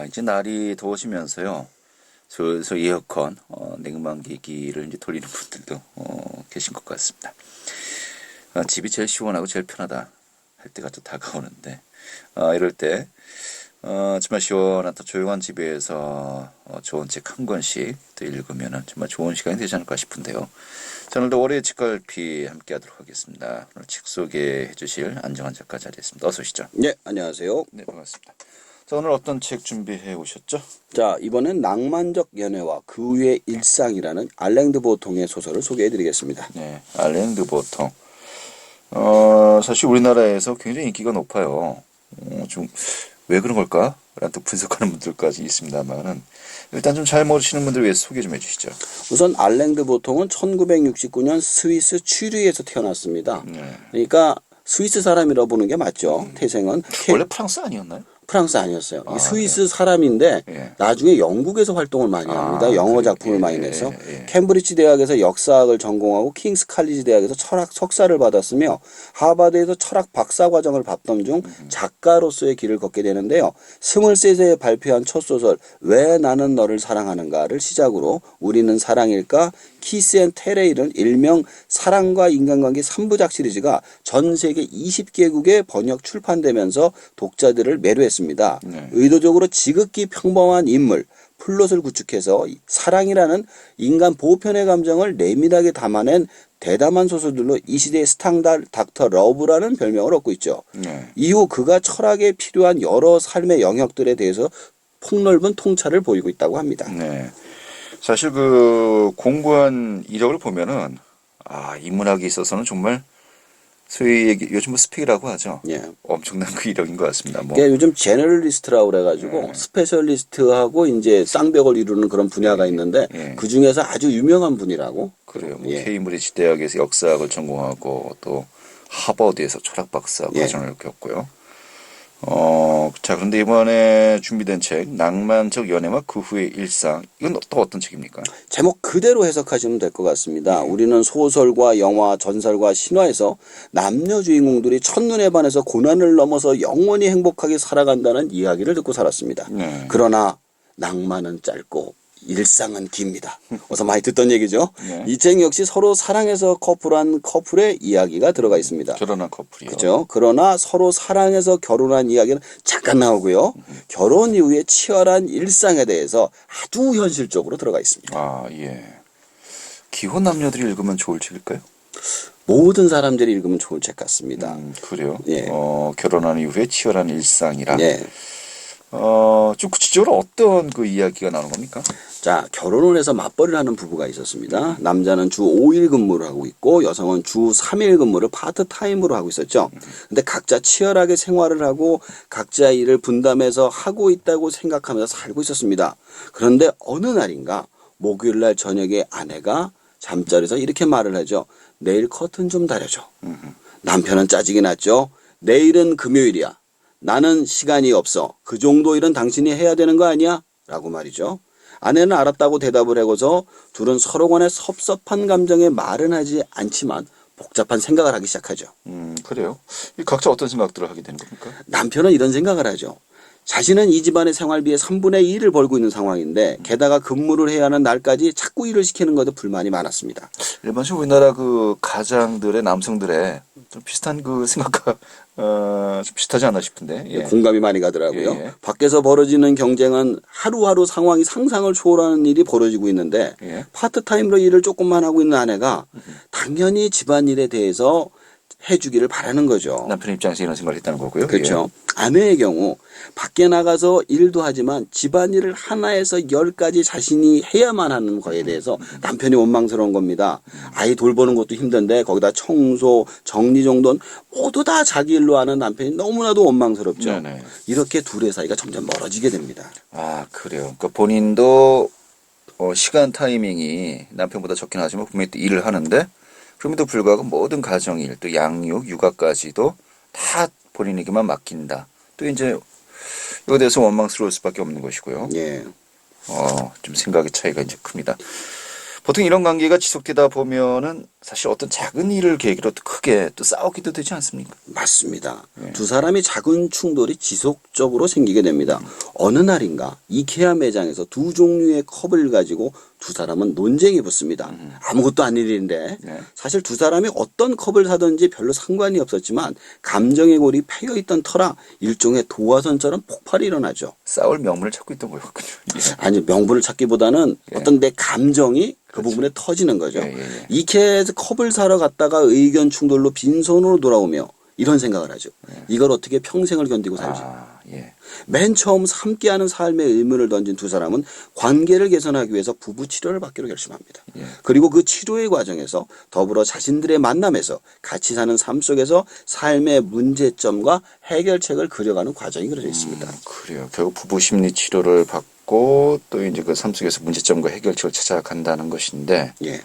이제 날이 더워지면서요. 슬슬 에어컨, 냉방기기를 이제 돌리는 분들도 계신 것 같습니다. 집이 제일 시원하고 제일 편하다 할 때가 또 다가오는데, 이럴 때 정말 시원한 또 조용한 집에서 좋은 책 한 권씩 또 읽으면 정말 좋은 시간이 되지 않을까 싶은데요. 자, 오늘도 월요일 책갈피 함께 하도록 하겠습니다. 오늘 책 소개해 주실 안정환 작가 자리했습니다. 어서 오시죠. 네, 안녕하세요. 네, 반갑습니다. 자, 오늘 어떤 책 준비해 오셨죠? 자, 이번엔 낭만적 연애와 그 위의 일상이라는 알랭 드 보통의 소설을 소개해 드리겠습니다. 네, 알랭 드 보통. 사실 우리나라에서 굉장히 인기가 높아요. 좀 왜 그런 걸까? 라는 또 분석하는 분들까지 있습니다만은 일단 좀 잘 모르시는 분들 위해서 소개 좀 해주시죠. 우선 알랭 드 보통은 1969년 스위스 취리히에서 태어났습니다. 그러니까 스위스 사람이라고 보는 게 맞죠. 태생은 원래 프랑스 아니었나요? 프랑스 아니었어요. 이 스위스 네. 사람인데 예. 나중에 영국에서 활동을 많이 합니다. 영어 그래요? 작품을 예, 많이 예, 내서 예. 캠브리지 대학에서 역사학을 전공하고 킹스 칼리지 대학에서 철학 석사를 받았으며 하버드에서 철학 박사 과정을 밟던 중 작가로서의 길을 걷게 되는데요. 23세에 발표한 첫 소설 왜 나는 너를 사랑하는가를 시작으로 우리는 사랑일까? 키스 앤 테레이는 일명 사랑과 인간관계 3부작 시리즈가 전 세계 20개국에 번역 출판되면서 독자들을 매료했습니다. 네. 의도적으로 지극히 평범한 인물, 플롯을 구축해서 사랑이라는 인간 보편의 감정을 내밀하게 담아낸 대담한 소설들로 이 시대의 스탕달 닥터 러브라는 별명을 얻고 있죠. 네. 이후 그가 철학에 필요한 여러 삶의 영역들에 대해서 폭넓은 통찰을 보이고 있다고 합니다. 네. 사실 그 공부한 이력을 보면은 인문학에 있어서는 정말 소위 요즘 뭐 스펙이라고 하죠. 예. 엄청난 그 이력인 것 같습니다. 뭐 그게 요즘 제너럴리스트라고 그래가지고 스페셜리스트하고 이제 쌍벽을 이루는 그런 분야가 있는데 예. 그 중에서 아주 유명한 분이라고. 그래요. 뭐 예. 케임브리지 대학에서 역사학을 전공하고 또 하버드에서 철학 박사 예. 과정을 겪고요. 자, 그런데 이번에 준비된 책 낭만적 연애와 그 후의 일상, 이건 또 어떤 책입니까? 제목 그대로 해석하시면 될 것 같습니다. 우리는 소설과 영화, 전설과 신화에서 남녀 주인공들이 첫눈에 반해서 고난을 넘어서 영원히 행복하게 살아간다는 이야기를 듣고 살았습니다. 네. 그러나 낭만은 짧고 일상은 깁니다. 어서 많이 듣던 얘기죠. 네. 이 책 역시 서로 사랑해서 커플한 커플의 이야기가 들어가 있습니다. 결혼한 커플이요. 그죠? 그러나 서로 사랑해서 결혼한 이야기는 잠깐 나오고요. 결혼 이후의 치열한 일상에 대해서 아주 현실적으로 들어가 있습니다. 예. 기혼 남녀들이 읽으면 좋을 책일까요? 모든 사람들이 읽으면 좋을 책 같습니다. 그래요. 예. 결혼한 이후에 치열한 일상이라. 예. 좀 구체적으로 어떤 그 이야기가 나오는 겁니까? 자, 결혼을 해서 맞벌이를 하는 부부가 있었습니다. 남자는 주 5일 근무를 하고 있고 여성은 주 3일 근무를 파트타임으로 하고 있었죠. 근데 각자 치열하게 생활을 하고 각자 일을 분담해서 하고 있다고 생각하면서 살고 있었습니다. 그런데 어느 날인가 목요일 날 저녁에 아내가 잠자리에서 이렇게 말을 하죠. 내일 커튼 좀 달아줘. 남편은 짜증이 났죠. 내일은 금요일이야. 나는 시간이 없어. 그 정도 일은 당신이 해야 되는 거 아니야? 라고 말이죠. 아내는 알았다고 대답을 하고서 둘은 서로 간에 섭섭한 감정에 말은 하지 않지만 복잡한 생각을 하기 시작하죠. 그래요. 이 각자 어떤 생각들을 하게 되는 겁니까? 남편은 이런 생각을 하죠. 자신은 이 집안의 생활비의 3분의 1을 벌고 있는 상황인데 게다가 근무를 해야 하는 날까지 자꾸 일을 시키는 것에 불만이 많았습니다. 일반적으로 우리나라 그 가장들의 남성들의 좀 비슷한 그 생각과 좀 비슷하지 않나 싶은데. 예. 공감이 많이 가더라고요. 예. 밖에서 벌어지는 경쟁은 하루하루 상황이 상상을 초월하는 일이 벌어지고 있는데 예. 파트타임으로 일을 조금만 하고 있는 아내가 당연히 집안일에 대해서 해주기를 바라는 거죠. 남편 입장에서 이런 생각을 했다는 거고요. 그렇죠. 아내의 경우 밖에 나가서 일도 하지만 집안일을 하나에서 10가지 자신이 해야만 하는 거에 대해서 남편이 원망스러운 겁니다. 아이 돌보는 것도 힘든데 거기다 청소, 정리정돈 모두 다 자기 일로 하는 남편이 너무나도 원망스럽죠. 네네. 이렇게 둘의 사이가 점점 멀어지게 됩니다. 그래요. 그러니까 본인도 시간 타이밍이 남편보다 적긴 하지만 분명히 또 일을 하는데 그럼에도 불구하고 모든 가정일, 또 양육, 육아까지도 다 본인에게만 맡긴다. 또 이제 이거에 대해서 원망스러울 수밖에 없는 것이고요. 예. 좀 생각의 차이가 이제 큽니다. 보통 이런 관계가 지속되다 보면은 사실 어떤 작은 일을 계기로 또 크게 또 싸우기도 되지 않습니까? 맞습니다. 두 사람이 작은 충돌이 지속적으로 생기게 됩니다. 어느 날인가 이케아 매장에서 두 종류의 컵을 가지고 두 사람은 논쟁이 붙습니다. 아무것도 아닌 일인데 네. 사실 두 사람이 어떤 컵을 사든지 별로 상관이 없었지만 감정의 골이 패여있던 터라 일종의 도화선처럼 폭발이 일어나죠. 싸울 명분을 찾고 있던 거였군요. 예. 아니 명분을 찾기보다는 예. 어떤 내 감정이 그 부분에 터지는 거죠. 예, 예, 예. 이케아에서 컵을 사러 갔다가 의견 충돌로 빈손으로 돌아오며 이런 생각을 하죠. 이걸 어떻게 평생을 견디고 살지. 아, 예. 맨 처음 함께하는 삶의 의문을 던진 두 사람은 관계를 개선하기 위해서 부부 치료를 받기로 결심합니다. 예. 그리고 그 치료의 과정에서 더불어 자신들의 만남에서 같이 사는 삶 속에서 삶의 문제점과 해결책을 그려가는 과정이 그려져 있습니다. 그래요. 결국 부부 심리 치료를 받고 또 이제 그 삶 속에서 문제점과 해결책을 찾아간다는 것인데, 예.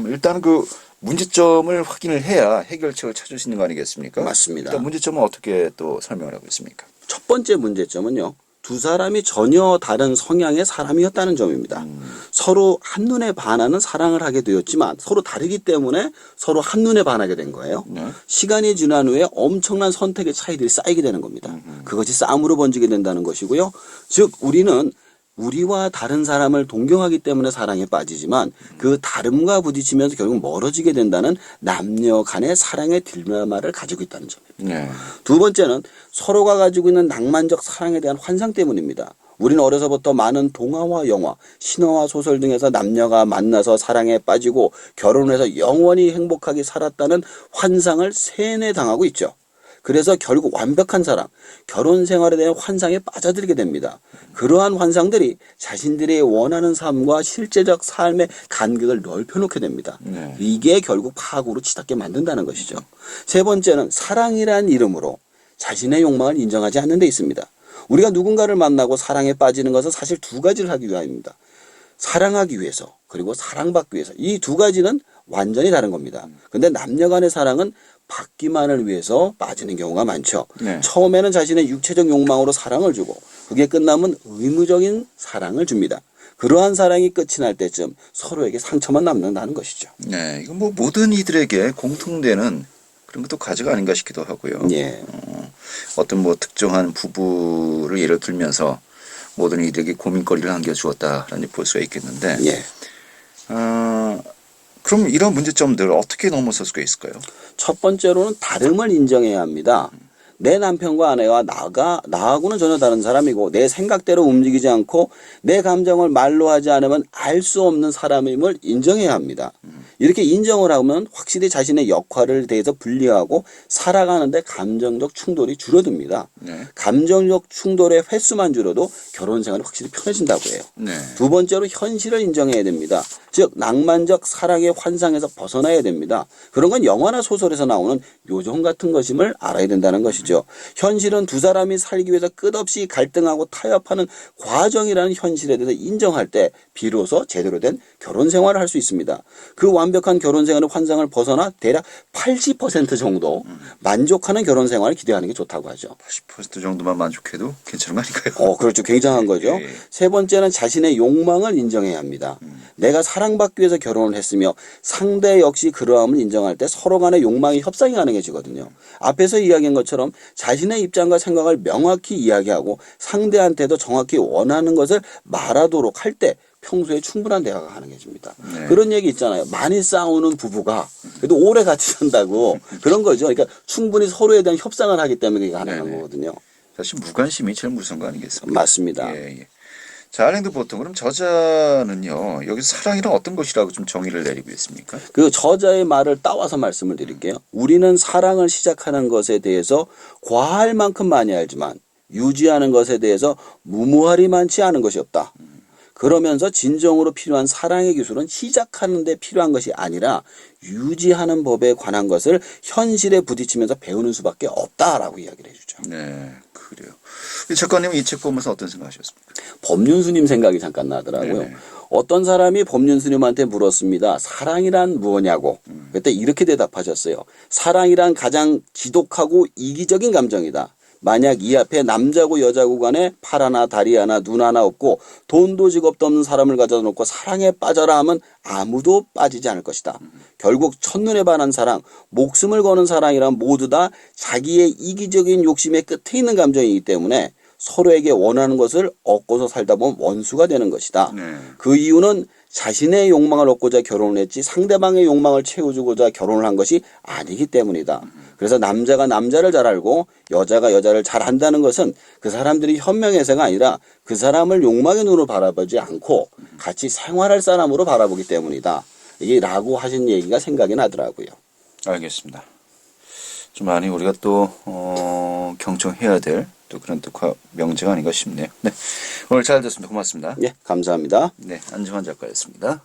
일단 그 문제점을 확인을 해야 해결책을 찾을 수 있는 거 아니겠습니까? 맞습니다. 일단 문제점은 어떻게 또 설명을 하고 있습니까? 첫 번째 문제점은요. 두 사람이 전혀 다른 성향의 사람이었다는 점입니다. 서로 한눈에 반하는 사랑을 하게 되었지만 서로 다르기 때문에 서로 한눈에 반하게 된 거예요. 네. 시간이 지난 후에 엄청난 선택의 차이들이 쌓이게 되는 겁니다. 그것이 싸움으로 번지게 된다는 것이고요. 즉 우리는 우리와 다른 사람을 동경하기 때문에 사랑에 빠지지만 그 다름과 부딪히면서 결국 멀어지게 된다는 남녀 간의 사랑의 딜레마를 가지고 있다는 점입니다. 네. 두 번째는 서로가 가지고 있는 낭만적 사랑에 대한 환상 때문입니다. 우리는 어려서부터 많은 동화와 영화, 신화와 소설 등에서 남녀가 만나서 사랑에 빠지고 결혼해서 영원히 행복하게 살았다는 환상을 세뇌당하고 있죠. 그래서 결국 완벽한 사랑, 결혼 생활에 대한 환상에 빠져들게 됩니다. 그러한 환상들이 자신들이 원하는 삶과 실제적 삶의 간격을 넓혀놓게 됩니다. 네. 이게 결국 파국으로 치닫게 만든다는 것이죠. 세 번째는 사랑이란 이름으로 자신의 욕망을 인정하지 않는 데 있습니다. 우리가 누군가를 만나고 사랑에 빠지는 것은 사실 두 가지를 하기 위함입니다. 사랑하기 위해서 그리고 사랑받기 위해서 이 두 가지는 완전히 다른 겁니다. 근데 남녀 간의 사랑은 받기만을 위해서 빠지는 경우가 많죠. 네. 처음에는 자신의 육체적 욕망으로 사랑을 주고 그게 끝나면 의무적인 사랑을 줍니다. 그러한 사랑이 끝이 날 때쯤 서로에게 상처만 남는다는 것이죠. 네. 이건 뭐 모든 이들에게 공통되는 그런 것도 과제가 아닌가 싶기도 하고요. 예. 어떤 뭐 특정한 부부를 예를 들면서 모든 이들에게 고민거리를 안겨주었다라는 볼 수가 있겠는데, 예. 그럼 이런 문제점들을 어떻게 넘어설 수가 있을까요? 첫 번째로는 다름을 인정해야 합니다. 내 남편과 아내와 나하고는 전혀 다른 사람이고 내 생각대로 움직이지 않고 내 감정을 말로 하지 않으면 알 수 없는 사람임을 인정해야 합니다. 이렇게 인정을 하면 확실히 자신의 역할을 대해서 분리하고 살아가는데 감정적 충돌이 줄어듭니다. 네. 감정적 충돌의 횟수만 줄어도 결혼 생활이 확실히 편해진다고 해요. 네. 두 번째로 현실을 인정해야 됩니다. 즉 낭만적 사랑의 환상에서 벗어나야 됩니다. 그런 건 영화나 소설에서 나오는 요정 같은 것임을 알아야 된다는 것이죠. 현실은 두 사람이 살기 위해서 끝없이 갈등하고 타협하는 과정이라는 현실에 대해서 인정할 때 비로소 제대로 된 결혼 생활을 할 수 있습니다. 그 완벽한 결혼 생활의 환상을 벗어나 대략 80% 정도 만족하는 결혼 생활을 기대하는 게 좋다고 하죠. 80% 정도만 만족해도 괜찮은 거 아닌가요? 그렇죠. 굉장한 거죠. 예. 세 번째는 자신의 욕망을 인정해야 합니다. 내가 사랑받기 위해서 결혼을 했으며 상대 역시 그러함을 인정할 때 서로 간의 욕망이 협상이 가능해지거든요. 앞에서 이야기한 것처럼 자신의 입장과 생각을 명확히 이야기하고 상대한테도 정확히 원하는 것을 말하도록 할 때 평소에 충분한 대화가 가능해집니다. 네. 그런 얘기 있잖아요. 많이 싸우는 부부가 그래도 오래 같이 산다고 그런 거죠. 그러니까 충분히 서로에 대한 협상을 하기 때문에 이게 가능한 네네. 거거든요. 사실 무관심이 제일 무서운 거 아니겠습니까? 맞습니다. 예, 예. 자, 알랭드 보통 그럼 저자는요, 여기서 사랑이란 어떤 것이라고 좀 정의를 내리고 있습니까? 그 저자의 말을 따와서 말씀을 드릴게요. 우리는 사랑을 시작하는 것에 대해서 과할 만큼 많이 알지만 유지하는 것에 대해서 무모하리 많지 않은 것이 없다. 그러면서 진정으로 필요한 사랑의 기술은 시작하는 데 필요한 것이 아니라 유지하는 법에 관한 것을 현실에 부딪히면서 배우는 수밖에 없다라고 이야기를 해주죠. 네, 그래요. 이 작가님은 이 책 보면서 어떤 생각하셨습니까? 법륜스님 생각이 잠깐 나더라고요. 네네. 어떤 사람이 법륜스님한테 물었습니다. 사랑이란 무엇냐고. 그때 이렇게 대답하셨어요. 사랑이란 가장 지독하고 이기적인 감정이다. 만약 이 앞에 남자고 여자고 간에 팔 하나 다리 하나 눈 하나 없고 돈도 직업도 없는 사람을 가져다 놓고 사랑에 빠져라 하면 아무도 빠지지 않을 것이다. 결국 첫눈에 반한 사랑, 목숨을 거는 사랑이란 모두 다 자기의 이기적인 욕심의 끝에 있는 감정이기 때문에 서로에게 원하는 것을 얻고서 살다 보면 원수가 되는 것이다. 네. 그 이유는 자신의 욕망을 얻고자 결혼을 했지 상대방의 욕망을 채워주고자 결혼을 한 것이 아니기 때문이다. 그래서 남자가 남자를 잘 알고 여자가 여자를 잘 안다는 것은 그 사람들이 현명해서가 아니라 그 사람을 욕망의 눈으로 바라보지 않고 같이 생활할 사람으로 바라보기 때문이다. 이게 라고 하신 얘기가 생각이 나더라고요. 알겠습니다. 좀 많이 우리가 또 경청해야 될 또 그런 또 명제가 아닌가 싶네요. 네, 오늘 잘 됐습니다. 고맙습니다. 예, 감사합니다. 네, 안정환 작가였습니다.